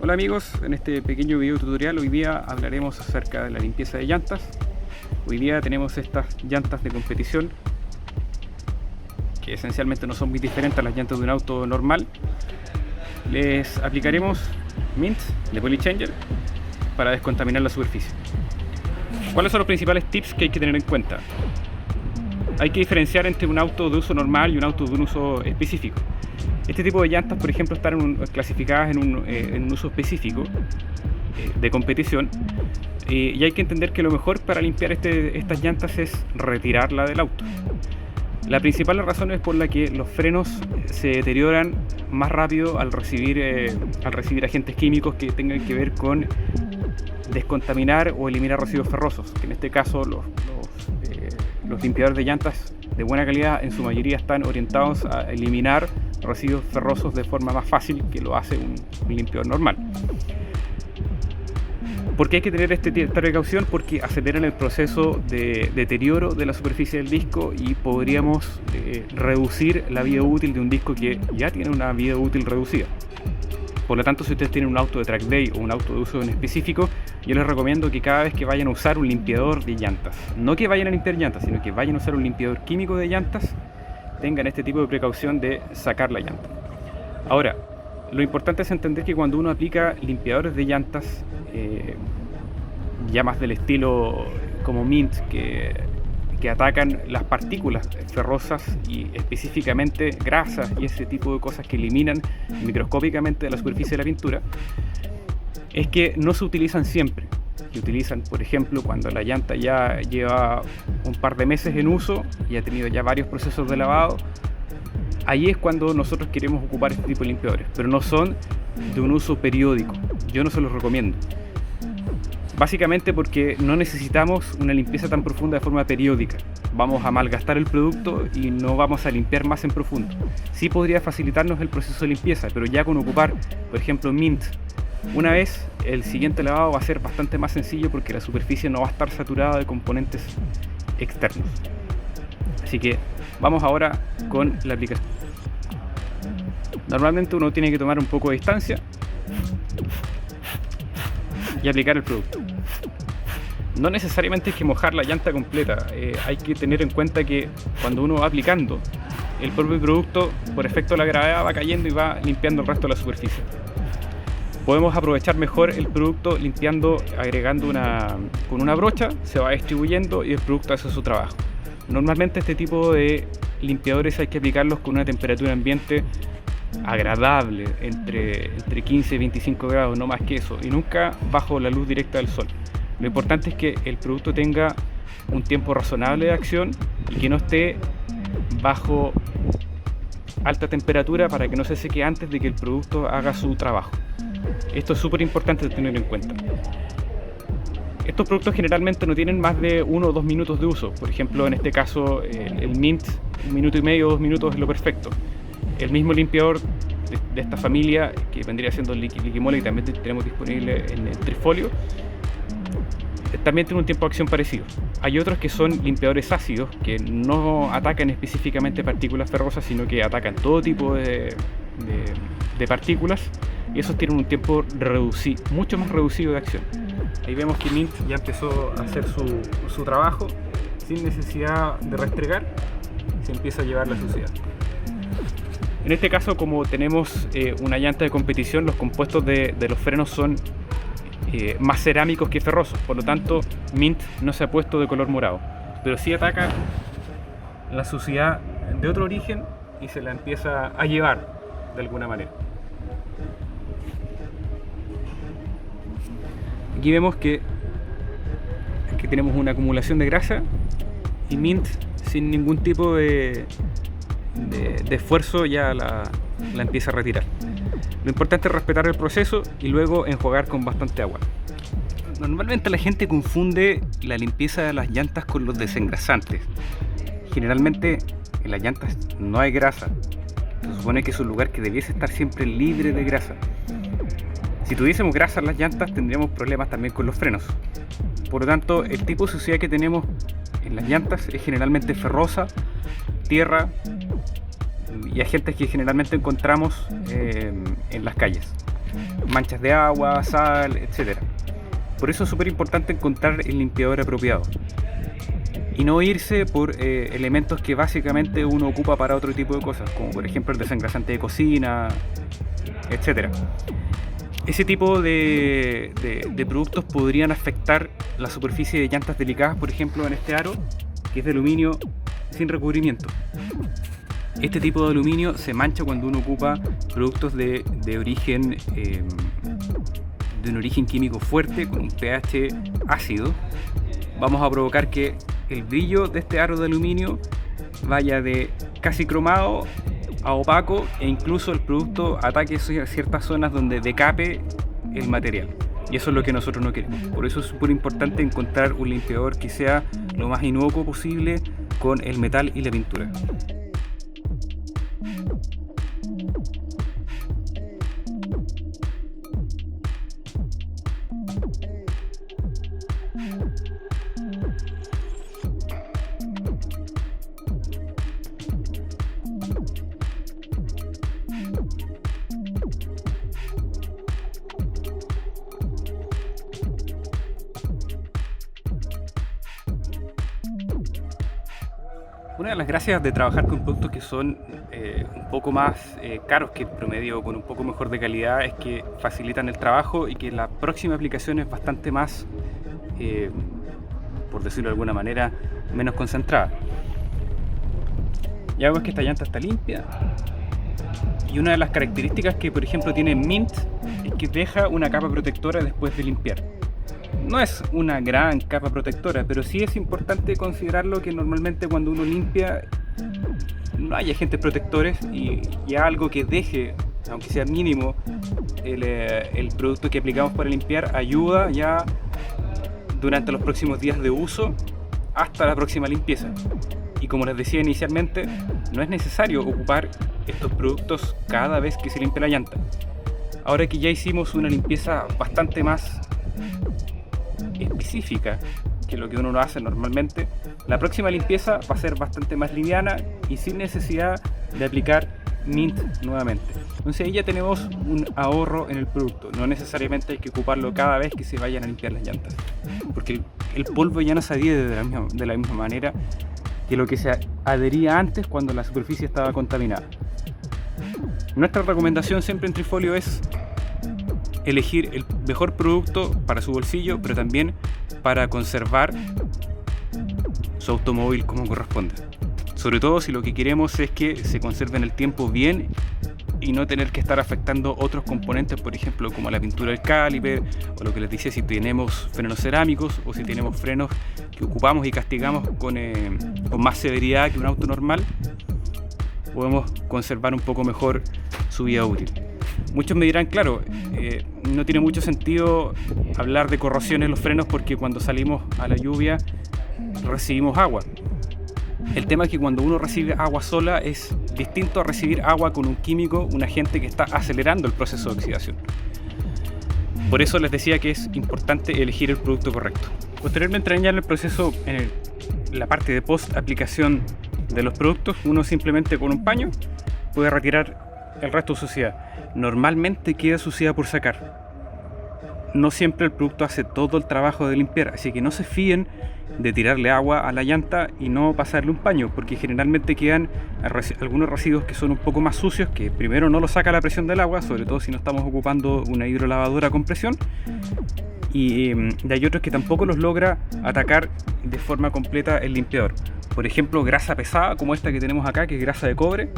Hola amigos, en este pequeño video tutorial hoy día hablaremos acerca de la limpieza de llantas. Hoy día tenemos estas llantas de competición que esencialmente no son muy diferentes a las llantas de un auto normal. Les aplicaremos Mint de Polychanger para descontaminar la superficie. ¿Cuáles son los principales tips que hay que tener en cuenta? Hay que diferenciar entre un auto de uso normal y un auto de un uso específico. Este tipo de llantas, por ejemplo, están clasificadas en un uso específico de competición, y hay que entender que lo mejor para limpiar estas llantas es retirarla del auto. La principal razón es por la que los frenos se deterioran más rápido al recibir agentes químicos que tengan que ver con descontaminar o eliminar residuos ferrosos, que en este caso los limpiadores de llantas de buena calidad en su mayoría están orientados a eliminar residuos ferrosos de forma más fácil que lo hace un limpiador normal. ¿Por qué hay que tener esta precaución? Porque aceleran el proceso de deterioro de la superficie del disco y podríamos reducir la vida útil de un disco que ya tiene una vida útil reducida. Por lo tanto, si ustedes tienen un auto de track day o un auto de uso en específico, yo les recomiendo que cada vez que vayan a usar un limpiador de llantas, no que vayan a limpiar llantas, sino que vayan a usar un limpiador químico de llantas, tengan este tipo de precaución de sacar la llanta. Ahora, lo importante es entender que cuando uno aplica limpiadores de llantas, ya más del estilo como Mint, que atacan las partículas ferrosas y específicamente grasas y ese tipo de cosas que eliminan microscópicamente de la superficie de la pintura, es que no se utilizan siempre. Se utilizan, por ejemplo, cuando la llanta ya lleva un par de meses en uso y ha tenido ya varios procesos de lavado. Ahí es cuando nosotros queremos ocupar este tipo de limpiadores, pero no son de un uso periódico. Yo no se los recomiendo. Básicamente porque no necesitamos una limpieza tan profunda de forma periódica. Vamos a malgastar el producto y no vamos a limpiar más en profundo. Sí podría facilitarnos el proceso de limpieza, pero ya con ocupar, por ejemplo, Mint una vez, el siguiente lavado va a ser bastante más sencillo porque la superficie no va a estar saturada de componentes externos. Así que vamos ahora con la aplicación. Normalmente uno tiene que tomar un poco de distancia y aplicar el producto. No necesariamente hay que mojar la llanta completa, hay que tener en cuenta que cuando uno va aplicando, el propio producto por efecto de la gravedad va cayendo y va limpiando el resto de la superficie. Podemos aprovechar mejor el producto limpiando, agregando con una brocha, se va distribuyendo y el producto hace su trabajo. Normalmente este tipo de limpiadores hay que aplicarlos con una temperatura ambiente agradable, entre 15 y 25 grados, no más que eso, y nunca bajo la luz directa del sol. Lo importante es que el producto tenga un tiempo razonable de acción y que no esté bajo alta temperatura para que no se seque antes de que el producto haga su trabajo. Esto es súper importante tener en cuenta. Estos productos generalmente no tienen más de 1 o 2 minutos de uso. Por ejemplo, en este caso, el Mint, 1 minuto y medio o 2 minutos es lo perfecto. El mismo limpiador de esta familia, que vendría siendo el Liquimole, y también tenemos disponible en el Trifolio, también tiene un tiempo de acción parecido. Hay otros que son limpiadores ácidos, que no atacan específicamente partículas ferrosas, sino que atacan todo tipo de partículas, y esos tienen un tiempo mucho más reducido de acción. Ahí vemos que Mint ya empezó a hacer su trabajo sin necesidad de restregar, se empieza a llevar la suciedad. En este caso, como tenemos una llanta de competición, los compuestos de los frenos son más cerámicos que ferrosos, por lo tanto Mint no se ha puesto de color morado, pero sí ataca la suciedad de otro origen y se la empieza a llevar de alguna manera. Aquí vemos que tenemos una acumulación de grasa y Mint sin ningún tipo de esfuerzo ya la empieza a retirar. Lo importante es respetar el proceso y luego enjuagar con bastante agua. Normalmente la gente confunde la limpieza de las llantas con los desengrasantes. Generalmente en las llantas no hay grasa. Se supone que es un lugar que debiese estar siempre libre de grasa. Si tuviésemos grasa en las llantas tendríamos problemas también con los frenos. Por lo tanto, el tipo de suciedad que tenemos en las llantas es generalmente ferrosa, tierra y agentes que generalmente encontramos en las calles. manchas de agua, sal, etc. Por eso es súper importante encontrar el limpiador apropiado y no irse por elementos que básicamente uno ocupa para otro tipo de cosas, como por ejemplo el desengrasante de cocina, etc. Ese tipo de productos podrían afectar la superficie de llantas delicadas, por ejemplo en este aro, que es de aluminio sin recubrimiento. Este tipo de aluminio se mancha cuando uno ocupa productos de un origen químico fuerte, con un pH ácido. Vamos a provocar que el brillo de este aro de aluminio vaya de casi cromado a opaco, e incluso el producto ataque ciertas zonas donde decape el material, y eso es lo que nosotros no queremos. Por eso es súper importante encontrar un limpiador que sea lo más inocuo posible con el metal y la pintura. Una de las gracias de trabajar con productos que son un poco más caros que el promedio, con un poco mejor de calidad, es que facilitan el trabajo y que la próxima aplicación es bastante más, por decirlo de alguna manera, menos concentrada. Ya vemos que esta llanta está limpia, y una de las características que por ejemplo tiene Mint es que deja una capa protectora después de limpiar. No es una gran capa protectora, pero sí es importante considerarlo, que normalmente cuando uno limpia no hay agentes protectores, y algo que deje, aunque sea mínimo, el producto que aplicamos para limpiar ayuda ya durante los próximos días de uso hasta la próxima limpieza. Y como les decía inicialmente, no es necesario ocupar estos productos cada vez que se limpia la llanta. Ahora que ya hicimos una limpieza bastante más específica que lo que uno lo hace normalmente, la próxima limpieza va a ser bastante más liviana y sin necesidad de aplicar Mint nuevamente. Entonces ahí ya tenemos un ahorro en el producto. No necesariamente hay que ocuparlo cada vez que se vayan a limpiar las llantas, porque el polvo ya no se adhiere de la misma manera que lo que se adhería antes cuando la superficie estaba contaminada. Nuestra recomendación siempre en Trifolio es elegir el mejor producto para su bolsillo, pero también para conservar su automóvil como corresponde. Sobre todo si lo que queremos es que se conserve en el tiempo bien y no tener que estar afectando otros componentes, por ejemplo como la pintura del caliper, o lo que les decía, si tenemos frenos cerámicos o si tenemos frenos que ocupamos y castigamos con más severidad que un auto normal, podemos conservar un poco mejor su vida útil. Muchos me dirán, claro, no tiene mucho sentido hablar de corrosión en los frenos porque cuando salimos a la lluvia recibimos agua. El tema es que cuando uno recibe agua sola es distinto a recibir agua con un químico, un agente que está acelerando el proceso de oxidación. Por eso les decía que es importante elegir el producto correcto. Posteriormente, en el proceso, en la parte de post aplicación de los productos, uno simplemente con un paño puede retirar el resto de suciedad. Normalmente queda suciedad por sacar. No siempre el producto hace todo el trabajo de limpiar, así que no se fíen de tirarle agua a la llanta y no pasarle un paño, porque generalmente quedan algunos residuos que son un poco más sucios, que primero no lo saca la presión del agua, sobre todo si no estamos ocupando una hidrolavadora con presión, y hay otros que tampoco los logra atacar de forma completa el limpiador. Por ejemplo, grasa pesada como esta que tenemos acá, que es grasa de cobre,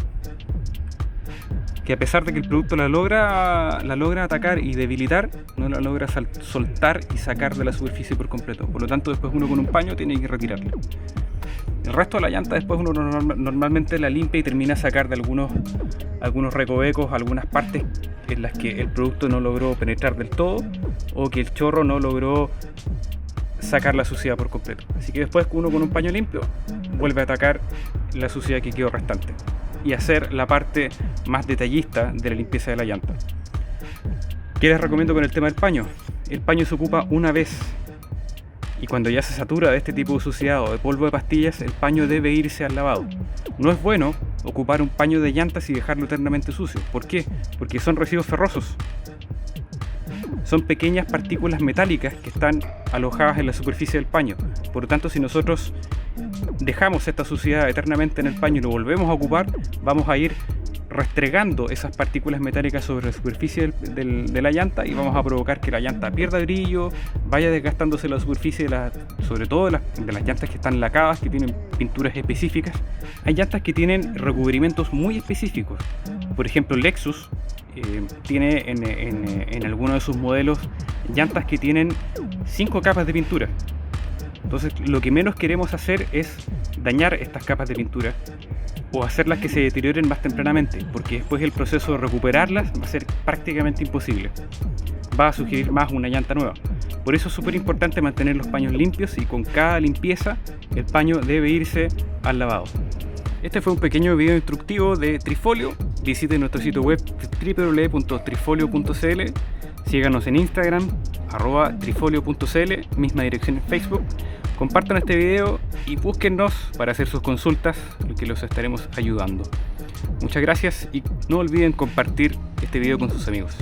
que a pesar de que el producto la logra atacar y debilitar, no la logra soltar y sacar de la superficie por completo. Por lo tanto, después uno con un paño tiene que retirarla. El resto de la llanta después uno normalmente la limpia y termina a sacar de algunos recovecos, algunas partes en las que el producto no logró penetrar del todo, o que el chorro no logró sacar la suciedad por completo. Así que después uno con un paño limpio vuelve a atacar la suciedad que quedó restante y hacer la parte más detallista de la limpieza de la llanta. ¿Qué les recomiendo con el tema del paño? El paño se ocupa una vez, y cuando ya se satura de este tipo de suciedad o de polvo de pastillas, el paño debe irse al lavado. No es bueno ocupar un paño de llantas y dejarlo eternamente sucio. ¿Por qué? Porque son residuos ferrosos. son pequeñas partículas metálicas que están alojadas en la superficie del paño. Por lo tanto, si nosotros dejamos esta suciedad eternamente en el paño y lo volvemos a ocupar, vamos a ir restregando esas partículas metálicas sobre la superficie de la llanta y vamos a provocar que la llanta pierda brillo, vaya desgastándose la superficie, sobre todo de las llantas que están lacadas, que tienen pinturas específicas. Hay llantas que tienen recubrimientos muy específicos. Por ejemplo, Lexus tiene en algunos de sus modelos llantas que tienen 5 capas de pintura. Entonces, lo que menos queremos hacer es dañar estas capas de pintura o hacerlas que se deterioren más tempranamente, porque después el proceso de recuperarlas va a ser prácticamente imposible. Va a sugerir más una llanta nueva. Por eso es súper importante mantener los paños limpios y con cada limpieza el paño debe irse al lavado. Este fue un pequeño video instructivo de Trifolio. Visiten nuestro sitio web www.trifolio.cl. Síganos en Instagram, @trifolio.cl, misma dirección en Facebook. Compartan este video y búsquennos para hacer sus consultas, que los estaremos ayudando. Muchas gracias y no olviden compartir este video con sus amigos.